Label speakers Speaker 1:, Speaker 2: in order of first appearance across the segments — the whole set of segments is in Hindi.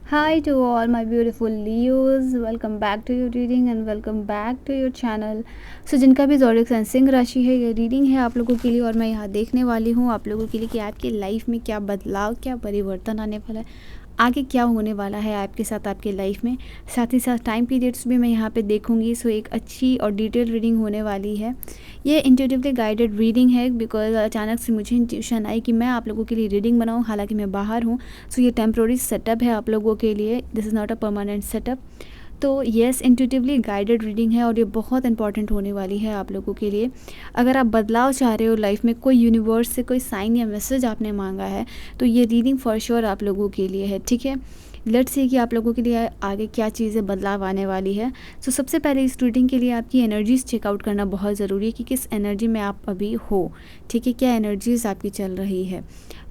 Speaker 1: Hi to all my beautiful Leos, welcome back to your reading and welcome back to your channel. So जिनका भी ज़ोडिएक साइन सिंह राशि है, ये रीडिंग है आप लोगों के लिए और मैं यहाँ देखने वाली हूँ आप लोगों के लिए कि आपकी लाइफ में क्या बदलाव, क्या परिवर्तन आने वाला है, आगे क्या होने वाला है आपके साथ आपके लाइफ में। साथ ही साथ टाइम पीरियड्स भी मैं यहाँ पे देखूँगी। सो एक अच्छी और डिटेल रीडिंग होने वाली है। ये इंट्यूटिवली गाइडेड रीडिंग है बिकॉज अचानक से मुझे इंट्यूशन आई कि मैं आप लोगों के लिए रीडिंग बनाऊँ, हालांकि मैं बाहर हूँ। सो ये टेम्प्रोरी सेटअप है आप लोगों के लिए, this is not a permanent setup. तो येस, इंट्यूटिवली गाइडेड रीडिंग है और ये बहुत इंपॉर्टेंट होने वाली है आप लोगों के लिए। अगर आप बदलाव चाह रहे हो लाइफ में, कोई यूनिवर्स से कोई साइन या मैसेज आपने मांगा है, तो ये रीडिंग फॉर श्योर आप लोगों के लिए है। ठीक है, लेट्स सी कि आप लोगों के लिए आगे क्या चीज़ें बदलाव आने वाली है। सो सबसे पहले इस रीडिंग के लिए आपकी एनर्जीज़ चेकआउट करना बहुत ज़रूरी है कि किस एनर्जी में आप अभी हो। ठीक है, क्या एनर्जीज़ आपकी चल रही है।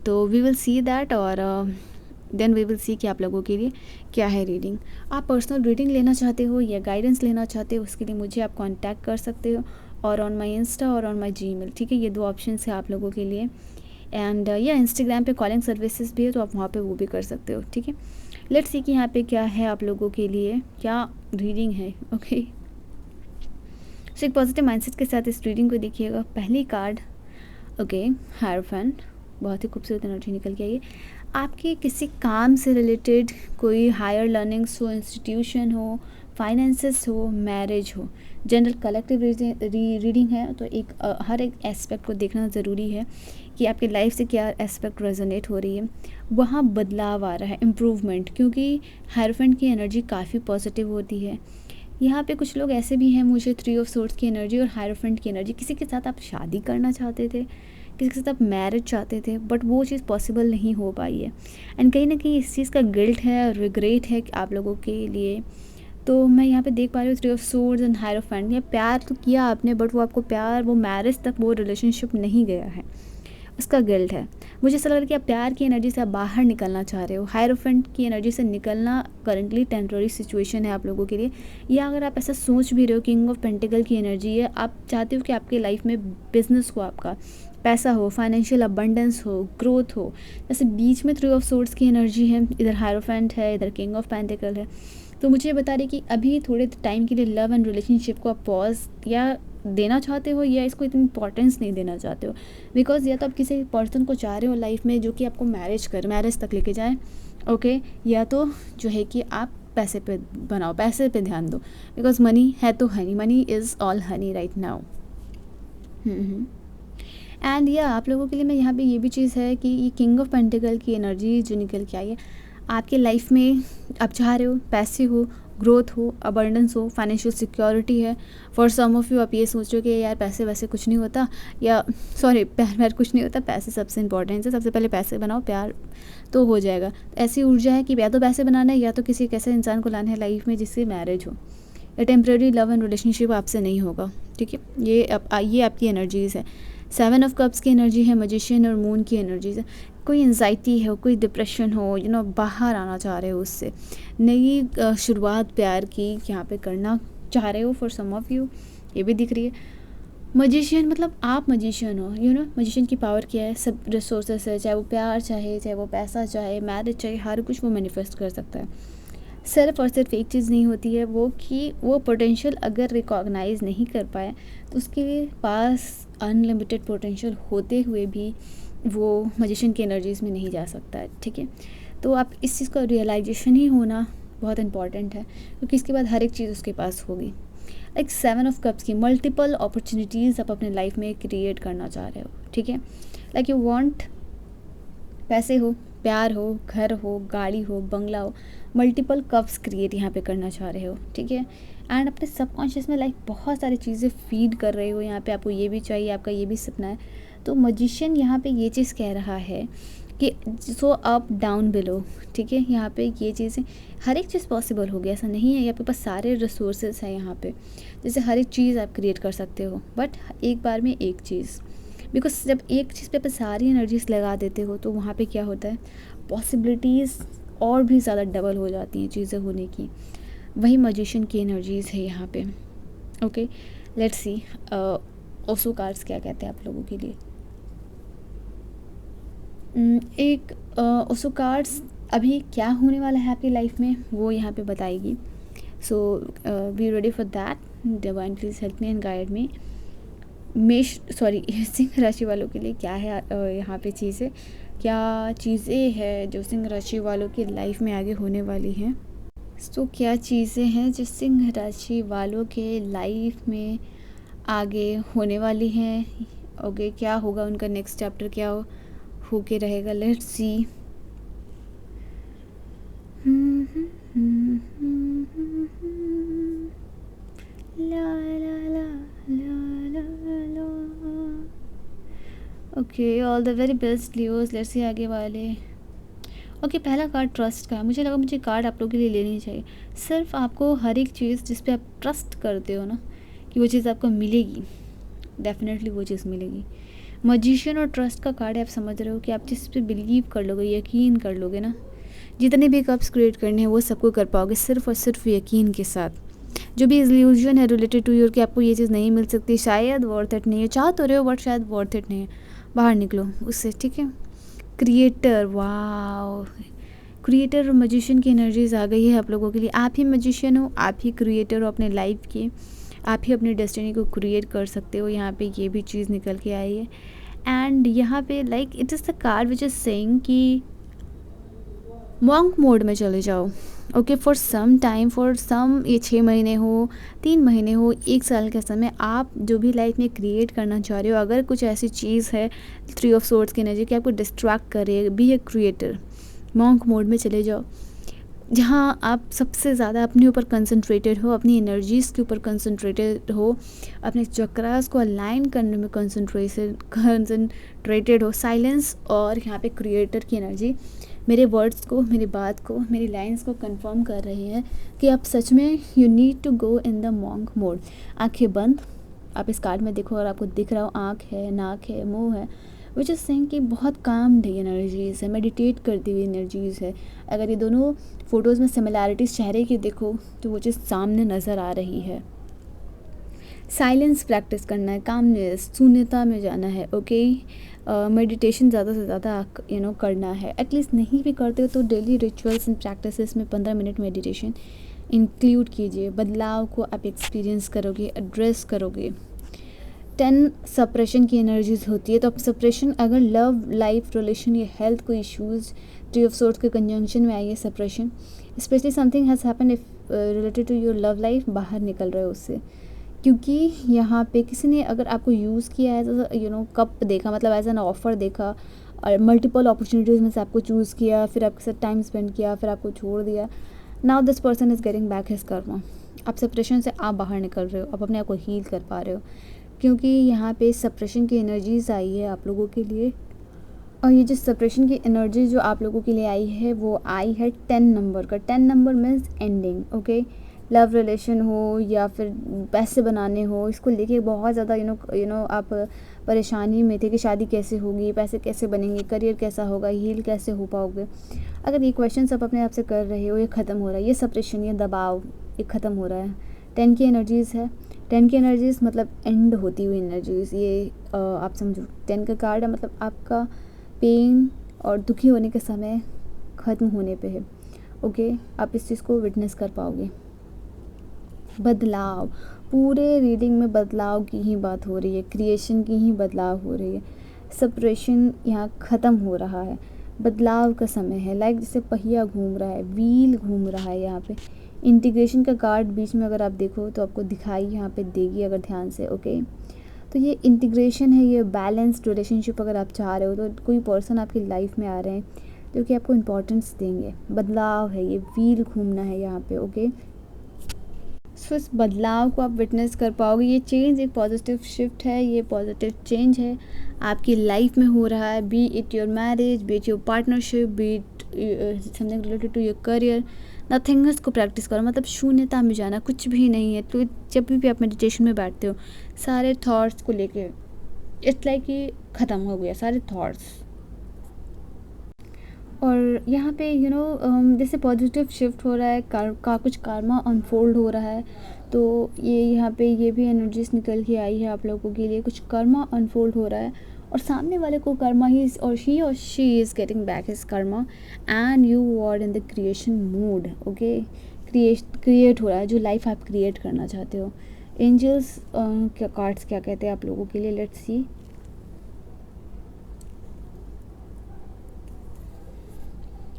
Speaker 1: तो वी विल सी दैट और देन वी विल सी कि आप लोगों के लिए क्या है रीडिंग। आप पर्सनल रीडिंग लेना चाहते हो या गाइडेंस लेना चाहते हो, उसके लिए मुझे आप कांटेक्ट कर सकते हो और ऑन माय इंस्टा और ऑन माय जीमेल। ठीक है, ये दो ऑप्शन है आप लोगों के लिए। एंड या इंस्टाग्राम पे कॉलिंग सर्विसेज भी है, तो आप वहाँ पे वो भी कर सकते हो। ठीक है, लेट्स सी कि यहाँ पे क्या है आप लोगों के लिए, क्या रीडिंग है। ओके, सो एक पॉजिटिव माइंडसेट के साथ इस रीडिंग को देखिएगा। पहली कार्ड, ओके, हायरफेंट, बहुत ही खूबसूरत एनर्जी निकल के आई है। आपके किसी काम से रिलेटेड कोई हायर लर्निंग्स हो, इंस्टीट्यूशन हो, फाइनेंसेस हो, मैरिज हो, जनरल कलेक्टिव रीडिंग है। तो एक हर एक एस्पेक्ट को देखना ज़रूरी है कि आपके लाइफ से क्या एस्पेक्ट रेजोनेट हो रही है, वहाँ बदलाव आ रहा है, इम्प्रूवमेंट, क्योंकि हायरफेंट की एनर्जी काफ़ी पॉजिटिव होती है। यहाँ पे कुछ लोग ऐसे भी हैं, मुझे 3 ऑफ सोर्ड्स की एनर्जी और हायरफेंट की एनर्जी, किसी के साथ आप शादी करना चाहते थे, किसी के साथ आप मैरिज चाहते थे, बट वो चीज़ पॉसिबल नहीं हो पाई है। एंड कहीं ना कहीं इस चीज़ का गिल्ट है, रिग्रेट है कि आप लोगों के लिए। तो मैं यहाँ पे देख पा रही हूँ 3 ऑफ सोर्ड्स एंड हायरफेंट। ये प्यार तो किया आपने, बट वो आपको प्यार, वो मैरिज तक वो रिलेशनशिप नहीं गया है, उसका गिल्ट है। मुझे ऐसा लग रहा है कि आप प्यार की एनर्जी से आप बाहर निकलना चाह रहे हो। हायरफेंट की एनर्जी से निकलना करंटली टेम्प्रेरी सिचुएशन है आप लोगों के लिए। या अगर आप ऐसा सोच भी रहे हो, किंग ऑफ पेंटिकल की एनर्जी है, आप चाहते हो कि आपके लाइफ में बिजनेस हो, आपका पैसा हो, फाइनेंशियल अबंडेंस हो, ग्रोथ हो। जैसे बीच में 3 ऑफ सोर्ड्स की एनर्जी है, इधर हायरफेंट है, इधर किंग ऑफ पेंटिकल है। तो मुझे ये बता रही कि अभी थोड़े टाइम के लिए लव एंड रिलेशनशिप को आप पॉज या देना चाहते हो, या इसको इतनी इंपॉर्टेंस नहीं देना चाहते हो। बिकॉज या तो आप किसी पर्सन को चाह रहे हो लाइफ में जो कि आपको मैरिज तक लेके जाए, ओके, या तो जो है कि आप पैसे पे बनाओ, पैसे पे ध्यान दो। बिकॉज मनी है तो Honey, money is all Honey right now. And या आप लोगों के लिए मैं यहाँ पे ये भी चीज़ है कि ये किंग ऑफ पेंटिकल की एनर्जी जो निकल के आई है आपके लाइफ में, आप चाह रहे हो पैसे हो, ग्रोथ हो, अबंडेंस हो, फाइनेंशियल सिक्योरिटी है। फॉर सम ऑफ यू आप ये सोच रहे हो कि यार पैसे वैसे कुछ नहीं होता, या सॉरी प्यार व्यार कुछ नहीं होता, पैसे सबसे इंपॉर्टेंट है, सबसे पहले पैसे बनाओ, प्यार तो हो जाएगा। ऐसी ऊर्जा है कि या तो पैसे बनाना है, या तो किसी एक ऐसे इंसान को लाना है लाइफ में जिससे मैरिज हो, या टेम्प्रेरी लव एंड रिलेशनशिप आपसे नहीं होगा। ठीक है, ये आपकी एनर्जीज़ है। 7 ऑफ कप्स की एनर्जी है, मजिशियन और मून की एनर्जीज है। कोई एंजाइटी हो, कोई डिप्रेशन हो, बाहर आना चाह रहे हो उससे, नई शुरुआत प्यार की यहाँ पे करना चाह रहे हो फॉर सम ऑफ यू, ये भी दिख रही है। मजिशियन मतलब आप मजिशियन हो, मजिशियन की पावर क्या है, सब रिसोर्सेस है, चाहे वो प्यार चाहे वो पैसा चाहे, मैरिज चाहे, हर कुछ वो मैनिफेस्ट कर सकता है। सिर्फ और सिर्फ एक चीज़ नहीं होती है वो, कि वो पोटेंशियल अगर रिकॉग्नाइज नहीं कर पाए तो उसके पास अनलिमिटेड पोटेंशियल होते हुए भी वो मजिशियन की एनर्जीज़ में नहीं जा सकता है। ठीक है, तो आप इस चीज़ का रियलाइजेशन ही होना बहुत इंपॉर्टेंट है, क्योंकि इसके बाद हर एक चीज़ उसके पास होगी। लाइक 7 ऑफ कप्स की मल्टीपल अपॉर्चुनिटीज़ आप अपने लाइफ में क्रिएट करना चाह रहे हो। ठीक है, लाइक यू वांट पैसे हो, प्यार हो, घर हो, गाड़ी हो, बंगला हो, मल्टीपल कप्स क्रिएट यहाँ पे करना चाह रहे हो। ठीक है, एंड अपने सबकॉन्शियस में लाइक बहुत सारी चीज़ें फीड कर रहे हो यहाँ पे, आपको ये भी चाहिए, आपका ये भी सपना है। तो मजिशियन यहाँ पे ये चीज़ कह रहा है कि सो अप डाउन बिलो। ठीक है, यहाँ पे ये चीज़ें, हर एक चीज़ पॉसिबल होगी, ऐसा नहीं है, आपके पास सारे रिसोर्सेज हैं यहाँ पे, जैसे हर एक चीज़ आप क्रिएट कर सकते हो, बट एक बार में एक चीज़। बिकॉज जब एक चीज़ पे आप सारी एनर्जीज लगा देते हो तो वहाँ पे क्या होता है, पॉसिबिलिटीज़ और भी ज़्यादा डबल हो जाती हैं चीज़ें होने की। वही मजिशियन की एनर्जीज़ है यहाँ पे। Okay, let's see Osho cards क्या कहते हैं आप लोगों के लिए। एक ओसो कार्ड्स अभी क्या होने वाला है आपकी लाइफ में वो यहाँ पे बताएगी। So be ready for that. Divine please help me and guide me. सिंह राशि वालों के लिए क्या है यहाँ पे चीज़ें, क्या चीज़ें हैं जो सिंह राशि वालों की लाइफ में आगे होने वाली हैं। तो क्या चीज़ें हैं जो सिंह राशि वालों के लाइफ में आगे होने वाली हैं। ओके, क्या होगा उनका नेक्स्ट चैप्टर, क्या हो के रहेगा, let's see. Okay, all the very best Leos. Let's see आगे वाले। ओके, पहला कार्ड ट्रस्ट का है। मुझे लगा मुझे कार्ड आप लोगों के लिए लेनी चाहिए। सिर्फ आपको हर एक चीज़ जिस पे आप ट्रस्ट करते हो ना कि वो चीज़ आपको मिलेगी, डेफिनेटली वो चीज़ मिलेगी। मजिशियन और ट्रस्ट का कार्ड है। आप समझ रहे हो कि आप जिस पे बिलीव कर लोगे, यकीन कर लोगे ना, जितने भी कप्स क्रिएट करने हैं वो सबको कर पाओगे सिर्फ और सिर्फ यकीन के साथ। जो भी इल्यूजन है रिलेटेड टू योर कि आपको ये चीज़ नहीं मिल सकती, शायद वर्थ इट नहीं है, चाह तो रहे हो बट शायद वर्थ इट नहीं है, बाहर निकलो उससे, ठीक है। क्रिएटर, वाओ, क्रिएटर और मजिशियन की एनर्जीज आ गई है आप लोगों के लिए। आप ही मजिशियन हो, आप ही क्रिएटर हो अपने लाइफ के, आप ही अपनी डेस्टिनी को क्रिएट कर सकते हो। यहाँ पे ये भी चीज़ निकल के आई है। एंड यहाँ पे like it is the card which is saying कि मॉन्क मोड में चले जाओ। Okay, for some time, for some, ये 6 महीने हो, 3 महीने हो, 1 साल का समय, आप जो भी लाइफ में क्रिएट करना चाह रहे हो, अगर कुछ ऐसी चीज़ है 3 ऑफ सोर्ड्स की एनर्जी कि आपको डिस्ट्रैक्ट करे, be a creator, monk mode में चले जाओ, जहाँ आप सबसे ज़्यादा अपने ऊपर कंसंट्रेटेड हो, अपनी एनर्जीज़ के ऊपर कंसंट्रेटेड हो, अपने चक्रास को अलाइन करने में कंसंट्रेटेड हो। साइलेंस और यहाँ पे क्रिएटर की एनर्जी मेरे वर्ड्स को, मेरी बात को, मेरी लाइंस को कंफर्म कर रही है कि आप सच में you need to go in the monk mode. आंखें बंद, आप इस कार्ड में देखो और आपको दिख रहा हो आँख है, नाक है, मुंह है, विच इज़ सेइंग कि बहुत काम डे एनर्जीज़ है, मेडिटेट करती हुई एनर्जीज़ है। अगर ये दोनों फ़ोटोज़ में सिमिलैरिटीज़ चेहरे की देखो तो वो चीज़ सामने नज़र आ रही है। साइलेंस प्रैक्टिस करना है, कामनेस, शून्यता में जाना है। ओके, मेडिटेशन ज़्यादा से ज़्यादा करना है। एटलीस्ट नहीं भी करते हो तो डेली रिचुअल्स एंड प्रैक्टिसेस में 15 मिनट मेडिटेशन इंक्लूड कीजिए। बदलाव को आप एक्सपीरियंस करोगे, एड्रेस करोगे। 10 सप्रेशन की एनर्जीज होती है, तो अब सप्रेशन अगर लव लाइफ रिलेशन या हेल्थ को इश्यूज़ 3 ऑफ सोर्ड्स के कंजंक्शन में आई है suppression, especially something has happened if related to your love life, बाहर निकल रहे हो उससे। क्योंकि यहाँ पे किसी ने अगर आपको यूज़ किया है कप देखा, मतलब एज एन ऑफ़र देखा, और मल्टीपल अपॉर्चुनिटीज़ में से आपको चूज़ किया, फिर आपके साथ टाइम स्पेंड किया, फिर आपको छोड़ दिया। Now this person is getting back his Karma. आप सेपरेशन से आप बाहर निकल रहे हो, आप अपने आप को हील कर पा रहे हो, क्योंकि यहाँ पे सेपरेशन की एनर्जीज़ आई है आप लोगों के लिए। और ये जो सेपरेशन की एनर्जी जो आप लोगों के लिए आई है वो आई है 10 नंबर का। 10 number means ending. Okay, love relation हो या फिर पैसे बनाने हो, इसको लेके बहुत ज़्यादा आप परेशानी में थे कि शादी कैसे होगी, पैसे कैसे बनेंगे, करियर कैसा होगा, हील कैसे हो पाओगे। अगर ये क्वेश्चन आप अपने आप से कर रहे हो, ये ख़त्म हो रहा है, ये सेपरेशन, ये दबाव, ये ख़त्म हो रहा है। 10 की एनर्जीज़ है। 10 की एनर्जीज़ मतलब एंड होती हुई एनर्जीज़, ये आप समझो 10 का कार्ड है, मतलब आपका पेन और दुखी होने का समय ख़त्म होने पे है। ओके, आप इस चीज़ को विटनेस कर पाओगे। बदलाव, पूरे रीडिंग में बदलाव की ही बात हो रही है, क्रिएशन की ही बदलाव हो रही है। सेपरेशन यहाँ ख़त्म हो रहा है, बदलाव का समय है। लाइक जैसे पहिया घूम रहा है, व्हील घूम रहा है। यहाँ पे इंटीग्रेशन का कार्ड बीच में अगर आप देखो तो आपको दिखाई यहाँ पे देगी अगर ध्यान से। ओके, तो ये इंटीग्रेशन है, ये बैलेंस्ड रिलेशनशिप अगर आप चाह रहे हो तो कोई पर्सन आपकी लाइफ में आ रहे हैं जो कि आपको इम्पोर्टेंस देंगे। बदलाव है, ये व्हील घूमना है यहाँ पे। ओके, सो इस बदलाव को आप विटनेस कर पाओगे। ये चेंज एक पॉजिटिव शिफ्ट है, ये पॉजिटिव चेंज है आपकी लाइफ में हो रहा है। Be it your marriage, be it your partnership, be it something related to your career, nothingness को प्रैक्टिस करो, मतलब शून्यता में जाना, कुछ भी नहीं है। तो जब भी आप मेडिटेशन में बैठते हो, सारे थॉट्स को लेके इट्स लाइक कि ख़त्म हो गया सारे थॉट्स। और यहाँ पे जैसे पॉजिटिव शिफ्ट हो रहा है, कुछ कार्मा अनफोल्ड हो रहा है, तो ये यहाँ पे ये भी एनर्जीज निकल के आई है आप लोगों के लिए। कुछ कर्मा अनफोल्ड हो रहा है और सामने वाले को कर्मा ही और she is getting back his karma and you are in the creation mood. Okay, create हो रहा है जो लाइफ आप क्रिएट करना चाहते हो। एंजल्स क्या कार्ड्स क्या कहते हैं आप लोगों के लिए, let's see.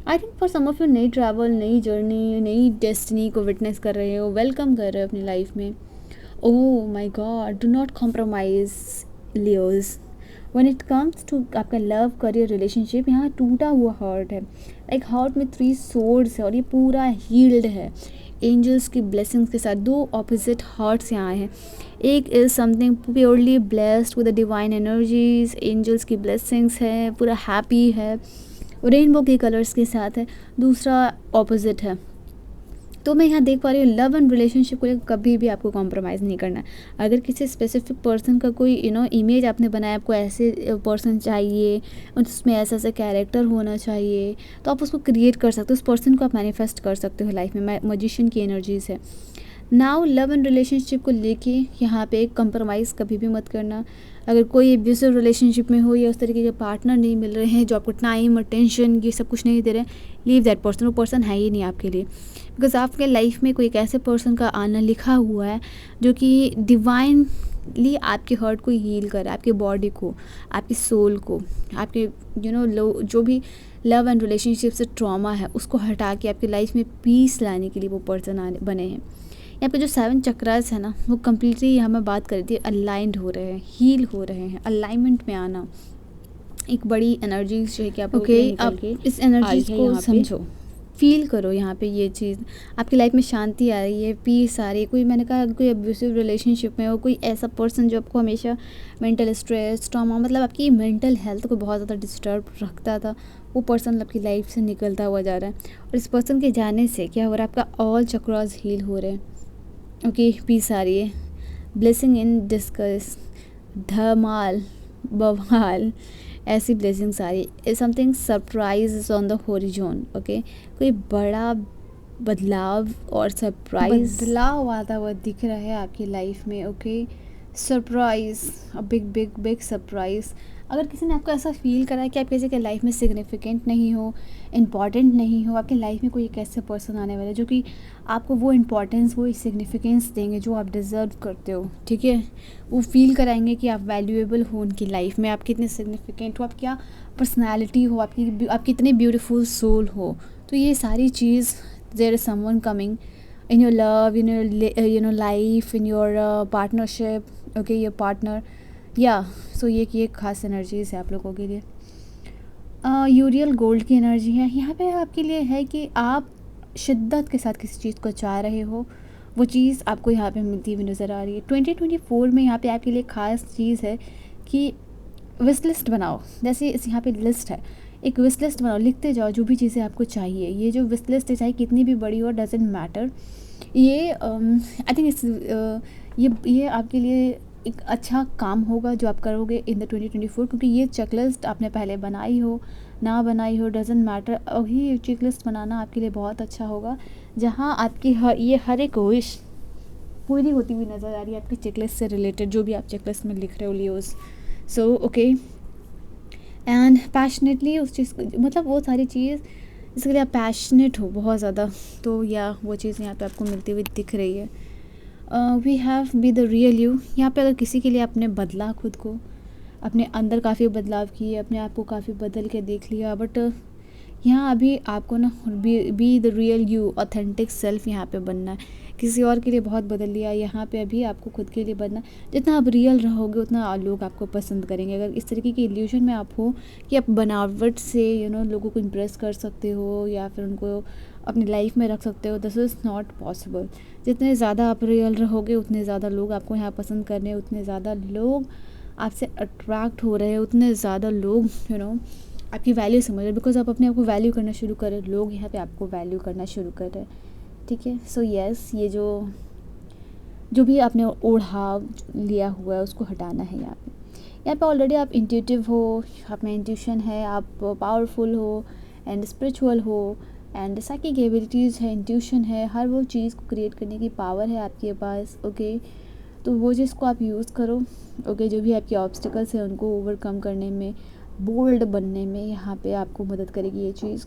Speaker 1: I think for some of you नई ट्रैवल, नई जर्नी, नई डेस्टिनी को विटनेस कर रहे हो, वेलकम कर रहे हो अपनी लाइफ में। Oh my god, do not compromise Leos when it comes to आपका लव, करियर, रिलेशनशिप। यहाँ टूटा हुआ हार्ट है, लाइक हार्ट में 3 सोर्ड्स है और ये पूरा हील्ड है एंजल्स की ब्लेसिंग्स के साथ। 2 ऑपोजिट हार्ट्स यहाँ हैं। एक is something purely blessed with the divine energies, angels की ब्लेसिंग्स है, पूरा हैप्पी है, रेनबो के कलर्स के साथ है। दूसरा ऑपोजिट है। तो मैं यहाँ देख पा रही हूँ लव एंड रिलेशनशिप को लेकर कभी भी आपको कॉम्प्रोमाइज़ नहीं करना है। अगर किसी स्पेसिफिक पर्सन का कोई इमेज आपने बनाया, आपको ऐसे पर्सन चाहिए, उसमें ऐसा ऐसा कैरेक्टर होना चाहिए, तो आप उसको क्रिएट कर सकते हो, उस पर्सन को आप मैनिफेस्ट कर सकते हो लाइफ में। मैजिशियन की एनर्जीज है। नाउ लव एंड रिलेशनशिप को लेके यहाँ पे कंप्रोमाइज़ कभी भी मत करना। अगर कोई एब्यूसिव रिलेशनशिप में हो या उस तरीके के पार्टनर नहीं मिल रहे हैं जो आपको टाइम, अटेंशन, ये सब कुछ नहीं दे रहे हैं, लीव दैट पर्सन। वो पर्सन है ही नहीं आपके लिए, बिकॉज आपके लाइफ में कोई एक ऐसे पर्सन का आना लिखा हुआ है जो कि डिवाइनली आपके हर्ट को हील करे, आपके बॉडी को, आपकी सोल को, आपके जो भी लव एंड रिलेशनशिप से ट्रॉमा है उसको हटा के आपकी लाइफ में पीस लाने के लिए वो पर्सन बने हैं। यहाँ पे जो 7 चक्रास है ना, वो कम्प्लीटली यहाँ मैं बात कर रही थी अलाइंड हो रहे हैं, हील हो रहे हैं, अलाइनमेंट में आना। एक बड़ी एनर्जी जो है कि आप आप इस एनर्जी को समझो, फील करो। यहाँ पे ये चीज़ आपकी लाइफ में शांति आ रही है, पीस आ रही है। कोई, मैंने कहा, कोई अब्यूसिव रिलेशनशिप में हो, कोई ऐसा पर्सन जो आपको हमेशा मेंटल स्ट्रेस, ट्रॉमा, मतलब आपकी मेंटल हेल्थ को बहुत ज़्यादा डिस्टर्ब रखता था, वो पर्सन आपकी लाइफ से निकलता हुआ जा रहा है। और इस पर्सन के जाने से क्या हो रहा है, आपका ऑल चक्रास हील हो रहे हैं। ओके, पीस आ रही है, ब्लेसिंग इन डिस्कस, धमाल, बवाल, ऐसी ब्लेसिंग्स आ रही है। Something surprise is on the horizon. Okay, कोई बड़ा बदलाव और बदलाव आता हुआ दिख रहा है आपकी लाइफ में। Okay, surprise, a big big big surprise. अगर किसी ने आपको ऐसा फील करा है कि आप किसी के लाइफ में सिग्निफिकेंट नहीं हो, इम्पॉर्टेंट नहीं हो, आपकी लाइफ में कोई एक ऐसे पर्सन आने वाला है जो कि आपको वो इम्पॉर्टेंस, वो सिग्निफिकेंस देंगे जो आप डिज़र्व करते हो। ठीक है, वो फील कराएंगे कि आप वैल्यूएबल हो उनकी लाइफ में, आप कितने सिग्निफिकेंट हो, आप क्या पर्सनैलिटी हो, आप कितने ब्यूटीफुल सोल हो। तो ये सारी चीज़, there is someone coming in your love, in your life, in your partnership, okay, your partner, yeah. So ये खास एनर्जीज है आप लोगों के लिए। यूरियल गोल्ड की एनर्जी है यहाँ पे आपके लिए, है कि आप शिद्दत के साथ किसी चीज़ को चाह रहे हो, वो चीज़ आपको यहाँ पे मिलती हुई नज़र आ रही है। 2024 में यहाँ पे आपके लिए ख़ास चीज़ है कि विश लिस्ट बनाओ। जैसे इस यहाँ पे लिस्ट है, एक विश लिस्ट बनाओ, लिखते जाओ जो भी चीज़ें आपको चाहिए। ये जो विश लिस्ट है, चाहे कितनी भी बड़ी हो, डजेंट मैटर। ये आई थिंक ये आपके लिए एक अच्छा काम होगा जो आप करोगे इन द 2024, क्योंकि ये चेकलिस्ट आपने पहले बनाई हो ना बनाई हो, डजेंट मैटर। अभी चेकलिस्ट बनाना आपके लिए बहुत अच्छा होगा, जहाँ आपकी ये हर एक विश पूरी होती हुई नज़र आ रही है आपकी चेकलिस्ट से रिलेटेड, जो भी आप चेकलिस्ट में लिख रहे हो Leos. So okay, and passionately उस चीज़ को, मतलब वो सारी चीज़ जिसके लिए आप पैशनेट हो बहुत ज़्यादा, तो या वो चीज़ यहाँ पे आपको मिलती हुई दिख रही है। We have be the real you. यहाँ पे अगर किसी के लिए आपने बदला, खुद को अपने अंदर काफ़ी बदलाव किए, अपने आप को काफ़ी बदल के देख लिया, बट यहाँ अभी आपको ना B the real you, authentic self यहाँ पे बनना है। किसी और के लिए बहुत बदल लिया, यहाँ पे अभी आपको खुद के लिए बनना। जितना आप रियल रहोगे उतना लोग आपको पसंद करेंगे। अगर इस तरीके की इल्यूजन में आप हो कि आप बनावट से लोगों को इम्प्रेस कर सकते हो या फिर उनको अपनी लाइफ में रख सकते हो, दिस इज़ नॉट पॉसिबल। जितने ज़्यादा आप रियल रहोगे उतने ज़्यादा लोग आपको यहाँ पसंद करने, उतने ज़्यादा लोग आपसे अट्रैक्ट हो रहे हैं, उतने ज़्यादा लोग आपकी वैल्यू समझ रहे, बिकॉज आप अपने आप को वैल्यू करना शुरू कर रहे, लोग यहाँ पे आपको वैल्यू करना शुरू कर रहे हैं। ठीक है, सो यस, ये जो भी आपने ओढ़ाव लिया हुआ है उसको हटाना है। यहाँ पे ऑलरेडी आप इंट्यूटिव हो, आप में इंट्यूशन है, आप पावरफुल हो एंड स्पिरिचुअल हो एंड साइकिक एबिलिटीज़ है, इंट्यूशन है, हर वो चीज़ को क्रिएट करने की पावर है आपके पास। ओके, तो वो चीज़ को आप यूज़ करो। ओके, जो भी आपके ऑब्स्टिकल्स हैं उनको ओवरकम करने में, बोल्ड बनने में यहाँ पे आपको मदद करेगी ये चीज़।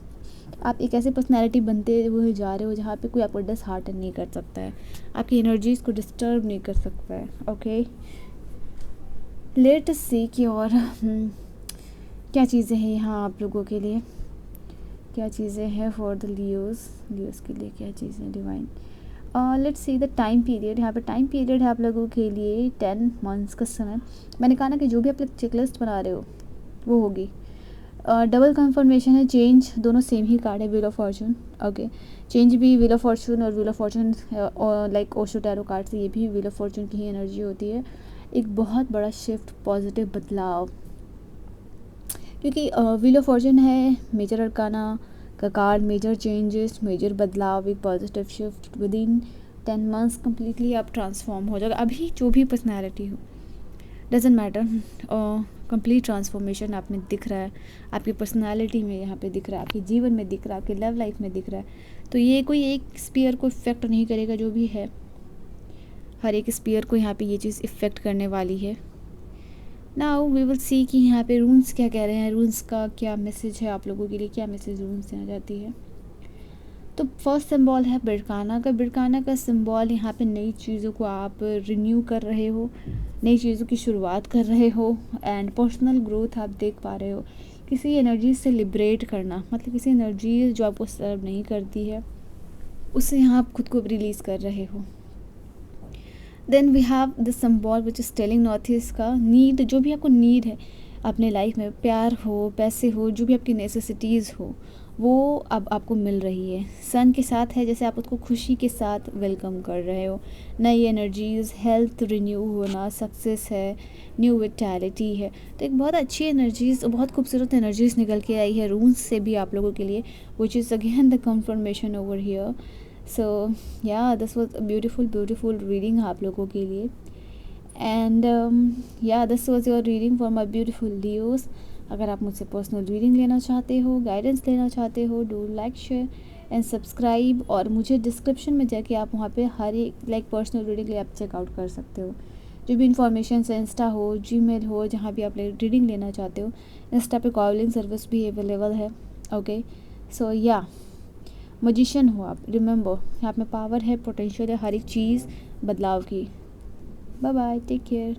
Speaker 1: आप एक ऐसे पर्सनैलिटी बनते हुए जा रहे हो जहाँ पे कोई आपको डिसहार्टन नहीं कर सकता है, आपकी एनर्जीज़ को डिस्टर्ब नहीं कर सकता है। ओके, लेट सी कि और क्या चीज़ें हैं यहाँ आप लोगों के लिए, क्या चीज़ें हैं फॉर द लियोज़ के लिए, क्या चीज़ें divine. Let's see the time period. यहाँ पे टाइम पीरियड है आप लोगों के लिए 10 मंथ्स का समय। मैंने कहा ना कि जो भी आप लोग चेकलिस्ट बना रहे हो वो होगी। डबल कंफर्मेशन है, चेंज, दोनों सेम ही कार्ड है, wheel of Fortune. Okay, change भी व्हील ऑफ फॉर्चून और wheel of Fortune like Osho tarot card से ये भी व्हील ऑफ फॉर्चून की ही एनर्जी होती है। एक बहुत बड़ा शिफ्ट, पॉजिटिव बदलाव, क्योंकि व्हील ऑफ फॉर्चून है मेजर अरकाना का कार्ड, मेजर चेंजेस, मेजर बदलाव, एक positive shift with in 10 months completely आप ट्रांसफॉर्म हो जाएगा। अभी जो भी पर्सनैलिटी हो डजेंट मैटर, कंप्लीट ट्रांसफॉर्मेशन आप में दिख रहा है, आपकी पर्सनैलिटी में यहाँ पे दिख रहा है, आपके जीवन में दिख रहा है, आपकी लव लाइफ में दिख रहा है। तो ये कोई एक स्पीयर को इफ़ेक्ट नहीं करेगा, जो भी है हर एक स्पीयर को यहाँ पे ये चीज़ इफ़ेक्ट करने वाली है। नाउ वी विल सी कि यहाँ पे रून्स क्या कह रहे हैं, रून्स का क्या मैसेज है आप लोगों के लिए, क्या मैसेज रून्स से आ जाती है। तो फर्स्ट सिंबल है बिरकाना का। बिरकाना का सिंबल यहाँ पे नई चीज़ों को आप रिन्यू कर रहे हो, नई चीज़ों की शुरुआत कर रहे हो, एंड पर्सनल ग्रोथ आप देख पा रहे हो। किसी एनर्जी से लिबरेट करना, मतलब किसी एनर्जी जो आपको सर्व नहीं करती है उससे यहाँ आप खुद को रिलीज़ कर रहे हो। Then we have the symbol which is telling north east का नीड, जो भी आपको नीड है अपने लाइफ में, प्यार हो, पैसे हो, जो भी आपकी नेसेसिटीज़ हो वो अब आपको मिल रही है। सन के साथ है, जैसे आप उसको खुशी के साथ वेलकम कर रहे हो। नई एनर्जीज़, हेल्थ रिन्यू होना, सक्सेस है, न्यू विटैलिटी है। तो एक बहुत अच्छी एनर्जीज़, बहुत खूबसूरत एनर्जीज़ निकल के आई है रून्स से भी आप लोगों के लिए, which is again the confirmation over here. So yeah this was a beautiful reading आप लोगों के लिए। And yeah this was your reading for my beautiful Leos. अगर आप मुझसे पर्सनल रीडिंग लेना चाहते हो, गाइडेंस लेना चाहते हो, do like, share and subscribe. और मुझे डिस्क्रिप्शन में जाके आप वहाँ पे हर एक लाइक पर्सनल रीडिंग लिए आप चेकआउट कर सकते हो। जो भी इन्फॉर्मेशन है, इंस्टा हो, जीमेल हो, जहाँ भी आप रीडिंग लेना चाहते हो, इंस्टा पे कॉलिंग सर्विस भी अवेलेबल है। ओके, सो या मजिशियन हो आप, रिमेंबर आप में पावर है, पोटेंशियल है हर एक चीज़ बदलाव की। Bye bye, take care.